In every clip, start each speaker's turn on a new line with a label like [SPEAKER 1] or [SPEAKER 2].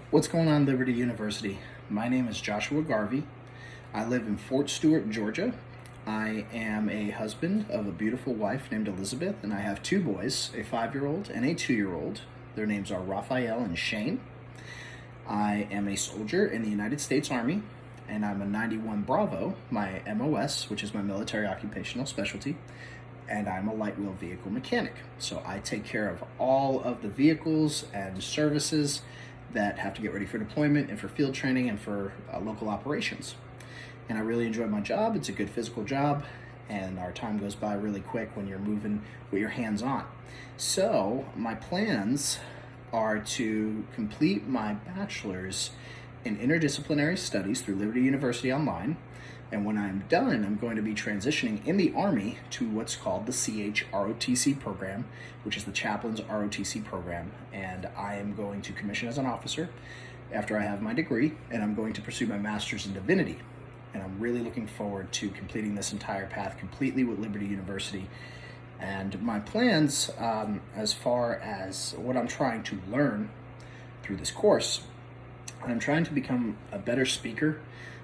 [SPEAKER 1] What's going on, Liberty University? My name is Joshua Garvey. I live in Fort Stewart, Georgia. I am a husband of a beautiful wife named Elizabeth, and I have two boys, a 5-year-old and a 2-year-old. Their names are Raphael and Shane. I am a soldier in the United States Army, and I'm a 91 Bravo, my MOS, which is my military occupational specialty, and I'm a light wheel vehicle mechanic. So I take care of all of the vehicles and services that have to get ready for deployment and for field training and for local operations. And I really enjoy my job. It's a good physical job, and our time goes by really quick when you're moving with your hands on. So my plans are to complete my bachelor's in interdisciplinary studies through Liberty University Online. And when I'm done, I'm going to be transitioning in the Army to what's called the CH-ROTC program, which is the Chaplain's ROTC program. And I am going to commission as an officer after I have my degree, and I'm going to pursue my master's in divinity. And I'm really looking forward to completing this entire path completely with Liberty University. And my plans, as far as what I'm trying to learn through this course, I'm trying to become a better speaker.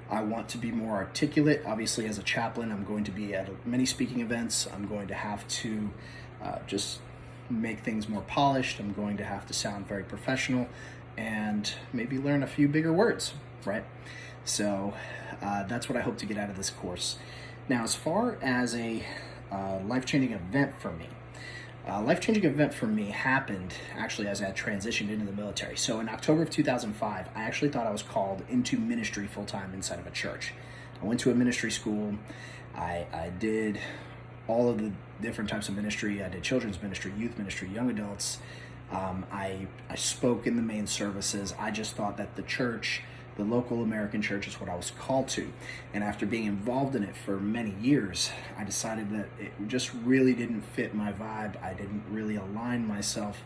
[SPEAKER 1] I want to be more articulate. Obviously, as a chaplain, I'm going to be at many speaking events. I'm going to have to just make things more polished. I'm going to have to sound very professional and maybe learn a few bigger words, right? So that's what I hope to get out of this course. Now, as far as a life-changing event for me, life-changing event for me happened actually as I transitioned into the military. So in October of 2005, I actually thought I was called into ministry full-time inside of a church. I went to a ministry school. I did all of the different types of ministry. I did children's ministry, youth ministry, young adults. I spoke in the main services. I just thought that the church, the local American church, is what I was called to. And after being involved in it for many years, I decided that it just really didn't fit my vibe. I didn't really align myself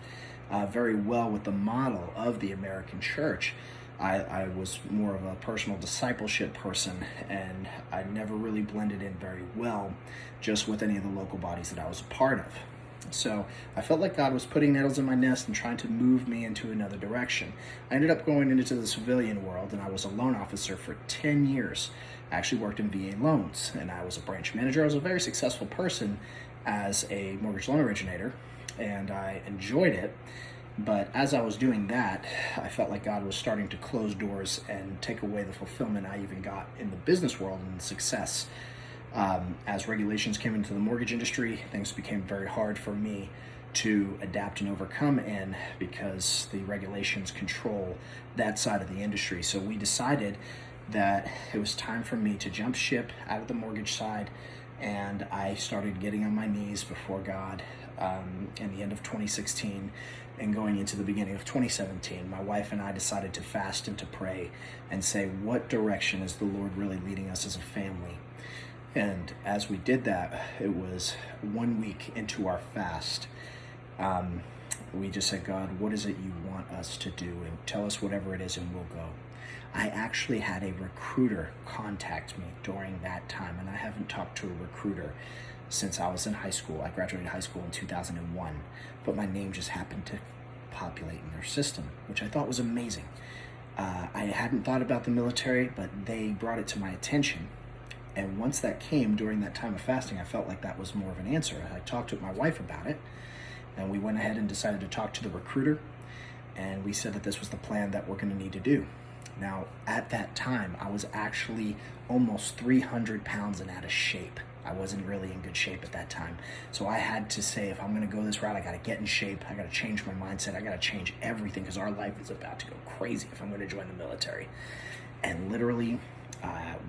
[SPEAKER 1] very well with the model of the American church. I was more of a personal discipleship person, and I never really blended in very well just with any of the local bodies that I was a part of. So I felt like God was putting nettles in my nest and trying to move me into another direction. I ended up going into the civilian world, and I was a loan officer for 10 years. I actually worked in VA loans, and I was a branch manager. I was a very successful person as a mortgage loan originator, and I enjoyed it. But as I was doing that, I felt like God was starting to close doors and take away the fulfillment I even got in the business world and success. As regulations came into the mortgage industry, things became very hard for me to adapt and overcome in, because the regulations control that side of the industry. So we decided that it was time for me to jump ship out of the mortgage side, and I started getting on my knees before God in the end of 2016 and going into the beginning of 2017. My wife and I decided to fast and to pray and say, what direction is the Lord really leading us as a family? And as we did that, it was 1 week into our fast. We just said, God, what is it you want us to do? And tell us whatever it is and we'll go. I actually had a recruiter contact me during that time, and I haven't talked to a recruiter since I was in high school. I graduated high school in 2001, but my name just happened to populate in their system, which I thought was amazing. I hadn't thought about the military, but they brought it to my attention. And once that came during that time of fasting, I felt like that was more of an answer. I talked with my wife about it, and we went ahead and decided to talk to the recruiter, and we said that this was the plan that we're going to need to do. Now, at that time, I was actually almost 300 pounds and out of shape. I wasn't really in good shape at that time. So I had to say, if I'm going to go this route, I got to get in shape. I got to change my mindset. I got to change everything, because our life is about to go crazy if I'm going to join the military. And literally,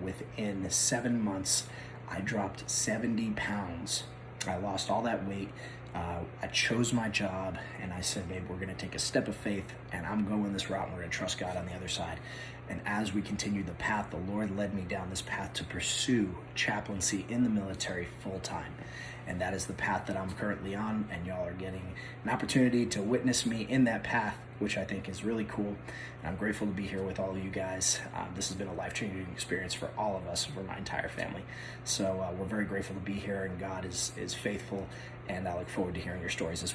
[SPEAKER 1] within 7 months, I dropped 70 pounds. I lost all that weight. I chose my job, and I said, babe, we're going to take a step of faith, and I'm going this route, and we're going to trust God on the other side. And as we continued the path, the Lord led me down this path to pursue chaplaincy in the military full time. And that is the path that I'm currently on, and y'all are getting an opportunity to witness me in that path, which I think is really cool. And I'm grateful to be here with all of you guys. This has been a life-changing experience for all of us, for my entire family. So we're very grateful to be here, and God is faithful, and I look forward to hearing your stories as well.